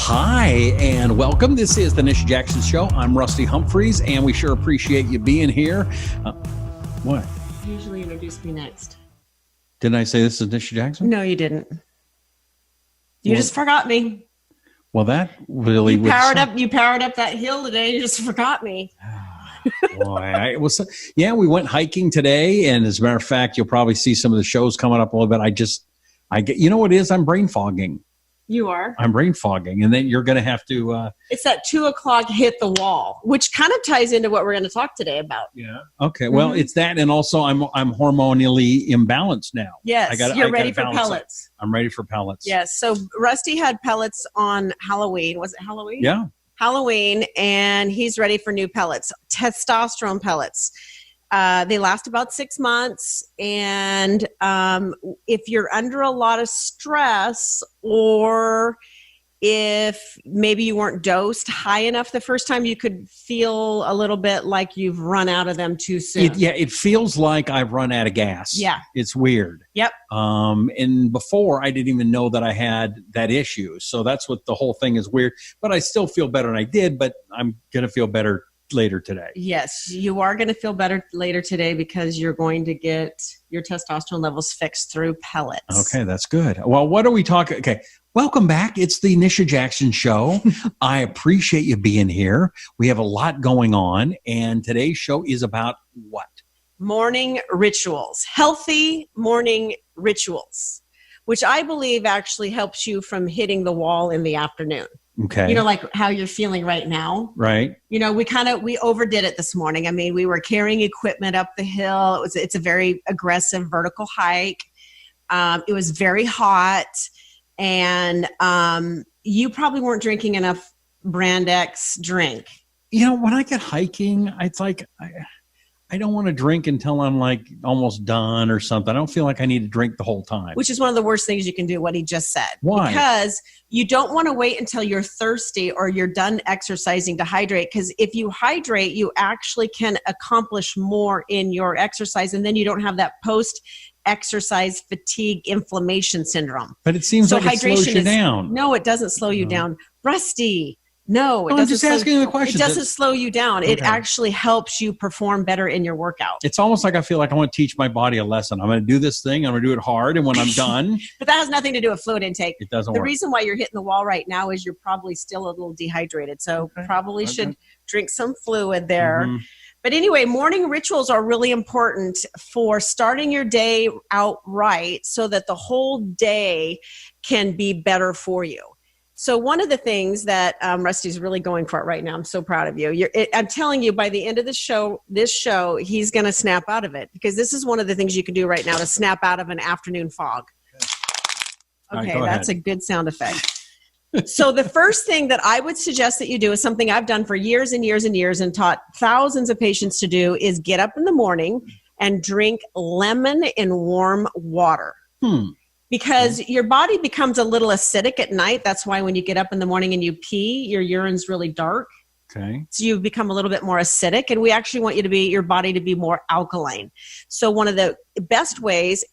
Hi, and welcome. This is the Nisha Jackson Show. I'm Rusty Humphries, and we sure appreciate you being here. What? You usually introduce me next. Didn't I say this is Nisha Jackson? No, you didn't. You just forgot me. Well, that really you powered up that hill today. You just forgot me. Boy, we went hiking today, and as a matter of fact, you'll probably see some of the shows coming up a little bit. You know what it is? I'm brain fogging. You are? I'm brain fogging, and then you're going to have to... it's that 2 o'clock hit the wall, which kind of ties into what we're going to talk today about. Yeah. Okay. Well, it's that, and also I'm hormonally imbalanced now. Yes. You're ready for pellets. I'm ready for pellets. Yes. So Rusty had pellets on Halloween. Was it Halloween? Yeah. Halloween, and he's ready for new pellets, testosterone pellets. They last about 6 months, and if you're under a lot of stress, or if maybe you weren't dosed high enough the first time, you could feel a little bit like you've run out of them too soon. It feels like I've run out of gas. Yeah. It's weird. Yep. And before, I didn't even know that I had that issue. So that's what the whole thing is weird. But I still feel better than I did, but I'm going to feel better later today. Yes, you are going to feel better later today because you're going to get your testosterone levels fixed through pellets. Okay, that's good. Well, what are we talking? Okay, welcome back. It's the Nisha Jackson Show. I appreciate you being here. We have a lot going on, and today's show is about what? Morning rituals, healthy morning rituals, which I believe actually helps you from hitting the wall in the afternoon. Okay. You know, like how you're feeling right now. Right. You know, we overdid it this morning. I mean, we were carrying equipment up the hill. It's a very aggressive vertical hike. It was very hot, and you probably weren't drinking enough Brand X drink. You know, when I get hiking, it's like I don't want to drink until I'm like almost done or something. I don't feel like I need to drink the whole time. Which is one of the worst things you can do, what he just said. Why? Because you don't want to wait until you're thirsty or you're done exercising to hydrate. Because if you hydrate, you actually can accomplish more in your exercise. And then you don't have that post-exercise fatigue inflammation syndrome. But it seems like it slows you down. No, it doesn't slow you down. Rusty. No, it doesn't. I'm just asking the question. It doesn't slow you down. Okay. It actually helps you perform better in your workout. It's almost like I feel like I want to teach my body a lesson. I'm going to do this thing. I'm going to do it hard. And when I'm done. But that has nothing to do with fluid intake. It doesn't work. The reason why you're hitting the wall right now is you're probably still a little dehydrated. So probably should drink some fluid there. Mm-hmm. But anyway, morning rituals are really important for starting your day out right so that the whole day can be better for you. So one of the things that Rusty's really going for it right now, I'm so proud of you. I'm telling you, by the end of this show, he's going to snap out of it, because this is one of the things you can do right now to snap out of an afternoon fog. Okay, that's a good sound effect. So the first thing that I would suggest that you do is something I've done for years and years and years and taught thousands of patients to do, is get up in the morning and drink lemon in warm water. Because your body becomes a little acidic at night. That's why when you get up in the morning and you pee, your urine's really dark. Okay. So you become a little bit more acidic, and we actually want your body to be more alkaline. So one of the best ways,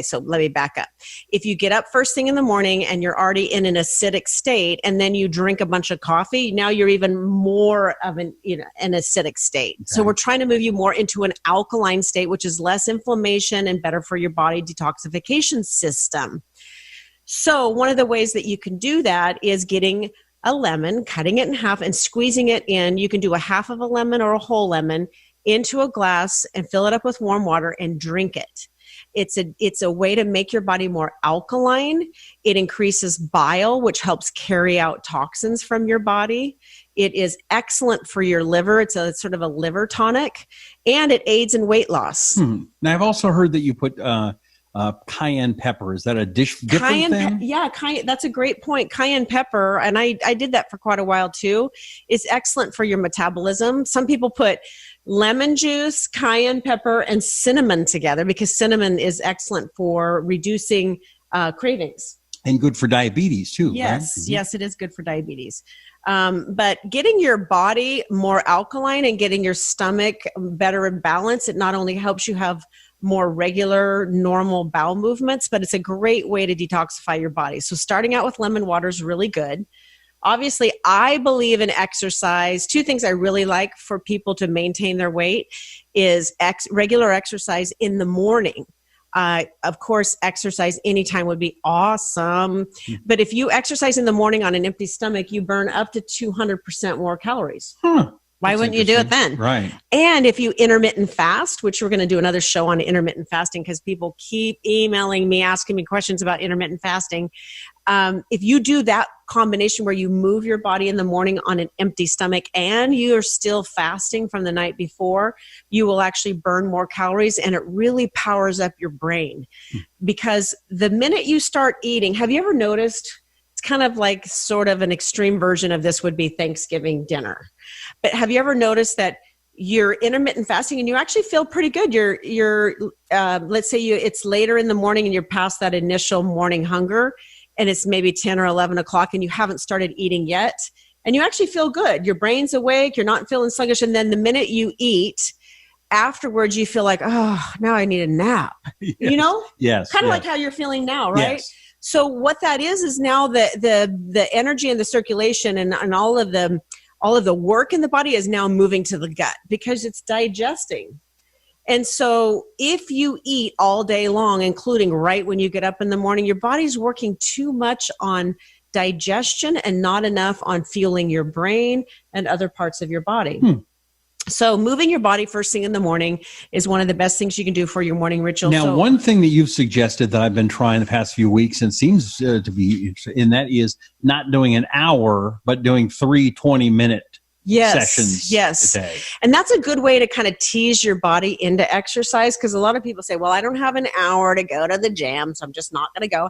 so let me back up. If you get up first thing in the morning and you're already in an acidic state, and then you drink a bunch of coffee, now you're even more of an acidic state. Okay. So we're trying to move you more into an alkaline state, which is less inflammation and better for your body detoxification system. So one of the ways that you can do that is getting a lemon, cutting it in half and squeezing it in. You can do a half of a lemon or a whole lemon into a glass and fill it up with warm water and drink it. It's a way to make your body more alkaline. It increases bile, which helps carry out toxins from your body. It is excellent for your liver. It's a sort of a liver tonic, and it aids in weight loss. Now, I've also heard that you put cayenne pepper. Is that a different thing? Yeah, that's a great point. Cayenne pepper, and I did that for quite a while too, is excellent for your metabolism. Some people put lemon juice, cayenne pepper, and cinnamon together because cinnamon is excellent for reducing cravings. And good for diabetes too, yes, right? Yes, it is good for diabetes. But getting your body more alkaline and getting your stomach better in balance, it not only helps you have more regular, normal bowel movements, but it's a great way to detoxify your body. So starting out with lemon water is really good. Obviously, I believe in exercise. Two things I really like for people to maintain their weight is regular exercise in the morning. Of course, exercise anytime would be awesome. But if you exercise in the morning on an empty stomach, you burn up to 200% more calories. Why wouldn't you do it then? Right. And if you intermittent fast, which we're going to do another show on intermittent fasting because people keep emailing me, asking me questions about intermittent fasting. If you do that combination where you move your body in the morning on an empty stomach and you're still fasting from the night before, you will actually burn more calories, and it really powers up your brain. Because the minute you start eating, have you ever noticed, it's kind of like sort of an extreme version of this would be Thanksgiving dinner. But have you ever noticed that you're intermittent fasting and you actually feel pretty good? Let's say it's later in the morning and you're past that initial morning hunger, and it's maybe 10 or 11 o'clock and you haven't started eating yet, and you actually feel good. Your brain's awake, you're not feeling sluggish, and then the minute you eat, afterwards you feel like, oh, now I need a nap. Yes. You know? Yes. Kind of like how you're feeling now, right? Yes. So what that is now the energy and the circulation and all of the work in the body is now moving to the gut because it's digesting. And so if you eat all day long, including right when you get up in the morning, your body's working too much on digestion and not enough on fueling your brain and other parts of your body. So moving your body first thing in the morning is one of the best things you can do for your morning ritual. Now, one thing that you've suggested that I've been trying the past few weeks and seems to be interesting, and that is not doing an hour, but doing 3 20-minute sessions a day. And that's a good way to kind of tease your body into exercise, because a lot of people say, well, I don't have an hour to go to the gym, so I'm just not going to go.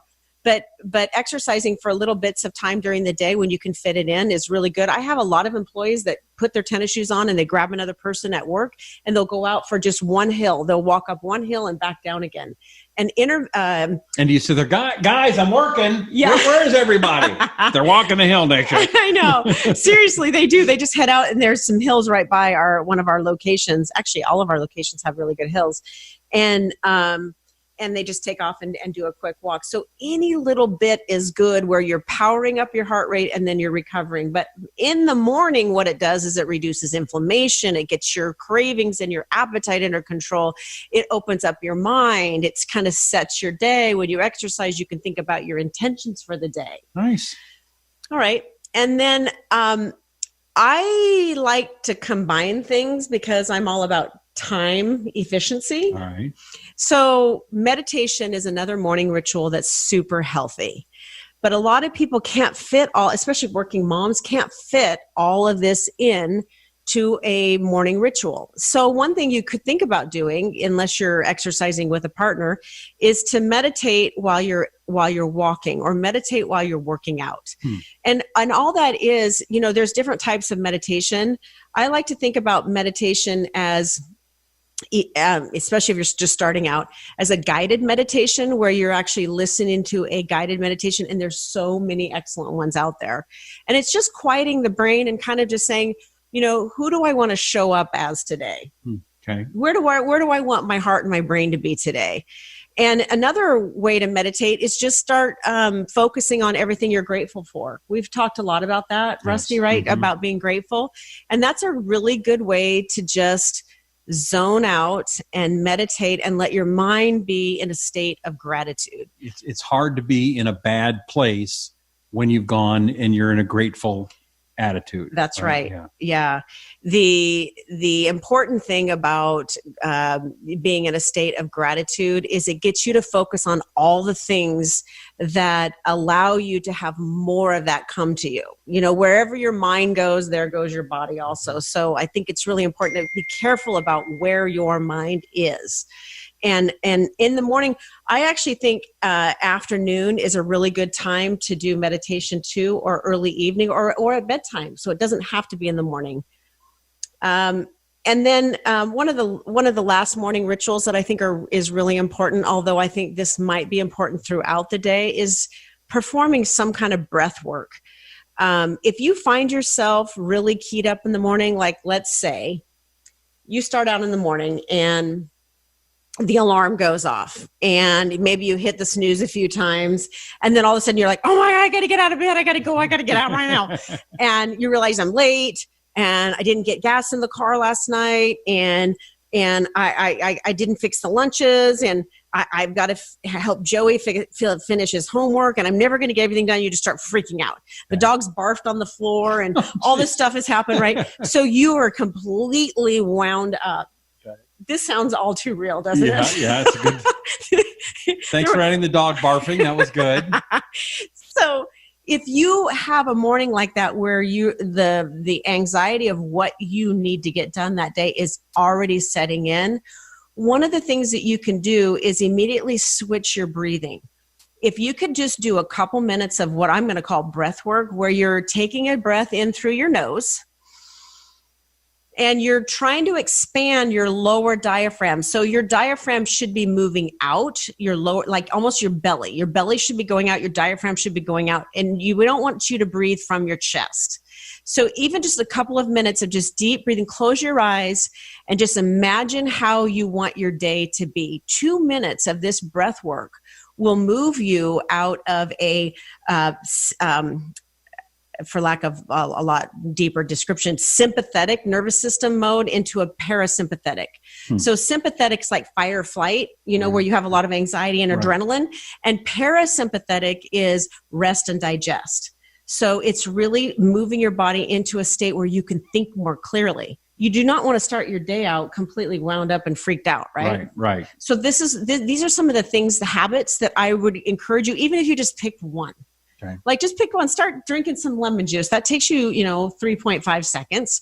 But exercising for little bits of time during the day when you can fit it in is really good. I have a lot of employees that put their tennis shoes on and they grab another person at work and they'll go out for just one hill. They'll walk up one hill and back down again. And you say, guys, I'm working. Yeah. Where is everybody? They're walking the hill next year. I know. Seriously, they do. They just head out and there's some hills right by one of our locations. Actually, all of our locations have really good hills. And they just take off and do a quick walk. So any little bit is good where you're powering up your heart rate and then you're recovering. But in the morning, what it does is it reduces inflammation. It gets your cravings and your appetite under control. It opens up your mind. It's kind of sets your day. When you exercise, you can think about your intentions for the day. Nice. All right. And then I like to combine things because I'm all about time efficiency. All right. So meditation is another morning ritual that's super healthy. But a lot of people can't fit all, especially working moms, can't fit all of this in to a morning ritual. So one thing you could think about doing, unless you're exercising with a partner, is to meditate while you're walking or meditate while you're working out. And all that is, there's different types of meditation. I like to think about meditation as especially if you're just starting out, as a guided meditation where you're actually listening to a guided meditation. And there's so many excellent ones out there. And it's just quieting the brain and kind of just saying, who do I want to show up as today? Okay. Where do I want my heart and my brain to be today? And another way to meditate is just start focusing on everything you're grateful for. We've talked a lot about that, Rusty, right? Mm-hmm. About being grateful. And that's a really good way to just zone out and meditate and let your mind be in a state of gratitude. It's hard to be in a bad place when you've gone and you're in a grateful attitude. That's right. Yeah. The important thing about being in a state of gratitude is it gets you to focus on all the things that allow you to have more of that come to you. Wherever your mind goes, there goes your body also. So I think it's really important to be careful about where your mind is. And in the morning, I actually think afternoon is a really good time to do meditation too, or early evening, or at bedtime. So it doesn't have to be in the morning. And then one of the last morning rituals that I think is really important, although I think this might be important throughout the day, is performing some kind of breath work. If you find yourself really keyed up in the morning, like let's say you start out in the morning and the alarm goes off, and maybe you hit the snooze a few times, and then all of a sudden you're like, oh my God, I got to get out of bed. I got to go. I got to get out right now. And you realize I'm late, and I didn't get gas in the car last night, and I didn't fix the lunches, and I've got to help Joey finish his homework, and I'm never going to get everything done. You just start freaking out. The dog's barfed on the floor, and all this stuff has happened, right? So you are completely wound up. This sounds all too real, doesn't it? Yeah, it's good. Thanks for adding the dog barfing. That was good. So if you have a morning like that where the anxiety of what you need to get done that day is already setting in, one of the things that you can do is immediately switch your breathing. If you could just do a couple minutes of what I'm going to call breath work, where you're taking a breath in through your nose, and you're trying to expand your lower diaphragm. So your diaphragm should be moving out, your lower, like almost your belly. Your belly should be going out, your diaphragm should be going out, and we don't want you to breathe from your chest. So even just a couple of minutes of just deep breathing, close your eyes and just imagine how you want your day to be. 2 minutes of this breath work will move you out of a for lack of a lot deeper description, sympathetic nervous system mode into a parasympathetic. So sympathetic's like fight or flight, where you have a lot of anxiety and adrenaline, and parasympathetic is rest and digest. So it's really moving your body into a state where you can think more clearly. You do not want to start your day out completely wound up and freaked out, right? Right. So these are some of the things, the habits that I would encourage you, even if you just pick one. Okay. Like just pick one, start drinking some lemon juice. That takes you, 3.5 seconds.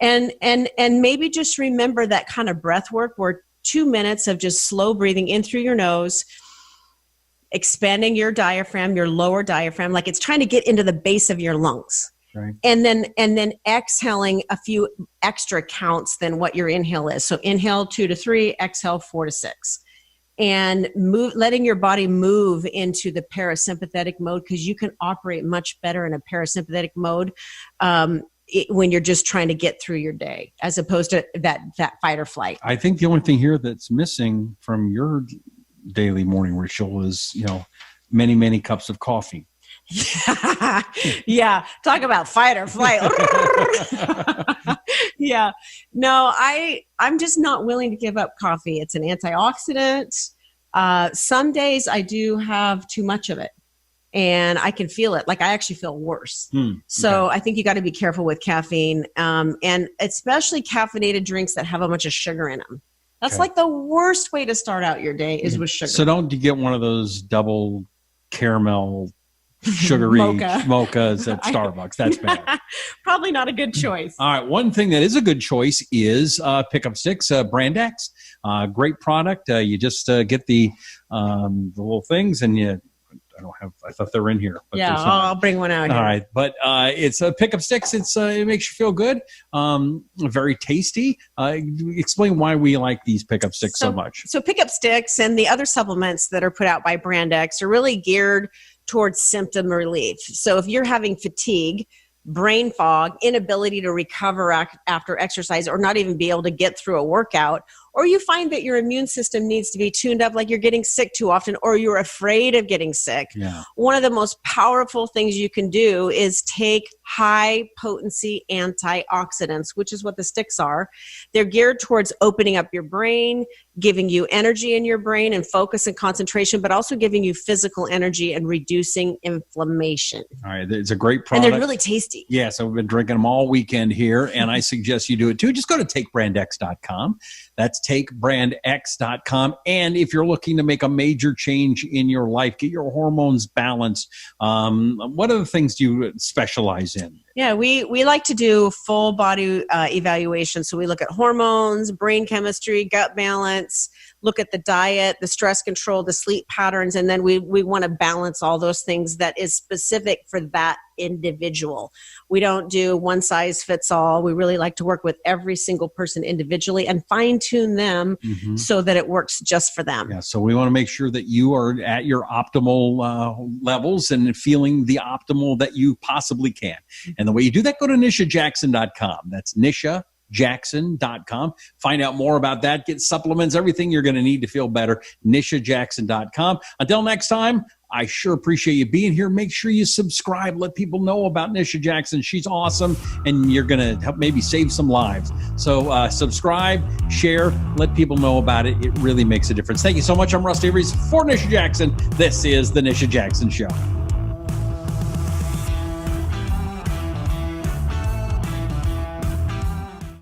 And maybe just remember that kind of breath work where 2 minutes of just slow breathing in through your nose, expanding your diaphragm, your lower diaphragm, like it's trying to get into the base of your lungs. Right. And then exhaling a few extra counts than what your inhale is. So inhale 2 to 3, exhale 4 to 6. And letting your body move into the parasympathetic mode, because you can operate much better in a parasympathetic mode when you're just trying to get through your day, as opposed to that fight or flight. I think the only thing here that's missing from your daily morning ritual is, many, many cups of coffee. Yeah. Talk about fight or flight. Yeah. No, I'm just not willing to give up coffee. It's an antioxidant. Some days I do have too much of it, and I can feel it. Like I actually feel worse. So I think you got to be careful with caffeine, and especially caffeinated drinks that have a bunch of sugar in them. That's like the worst way to start out your day is with sugar. So don't you get one of those double caramel sugary mochas at Starbucks? That's bad. Probably not a good choice. All right. One thing that is a good choice is Pickup Sticks, Brand X. Great product. You just get the little things, and I thought they were in here. But I'll bring one out. All right. But it's a Pickup Sticks. It makes you feel good. Very tasty. Explain why we like these Pickup Sticks so much. So Pickup Sticks and the other supplements that are put out by Brand X are really geared towards symptom relief. So if you're having fatigue, brain fog, inability to recover after exercise, or not even be able to get through a workout, or you find that your immune system needs to be tuned up, like you're getting sick too often, or you're afraid of getting sick. One of the most powerful things you can do is take high potency antioxidants, which is what the sticks are. They're geared towards opening up your brain, giving you energy in your brain and focus and concentration, but also giving you physical energy and reducing inflammation. All right. It's a great product. And they're really tasty. Yeah. So we've been drinking them all weekend here, and I suggest you do it too. Just go to takebrandx.com. That's takebrandx.com. And if you're looking to make a major change in your life, get your hormones balanced, what other things do you specialize in? Yeah, we like to do full body evaluation. So we look at hormones, brain chemistry, gut balance, look at the diet, the stress control, the sleep patterns, and then we want to balance all those things that is specific for that individual. We don't do one size fits all. We really like to work with every single person individually and fine tune them so that it works just for them. Yeah, so we want to make sure that you are at your optimal levels and feeling the optimal that you possibly can. And the way you do that, go to nishajackson.com. That's Nisha, nishajackson.com. Find out more about that. Get supplements, everything you're going to need to feel better. nishajackson.com. Until next time, I sure appreciate you being here. Make sure you subscribe. Let people know about Nisha Jackson. She's awesome, and you're going to help maybe save some lives. So subscribe, share, let people know about it. It really makes a difference. Thank you so much. I'm Rusty Humphries for Nisha Jackson. This is the Nisha Jackson Show.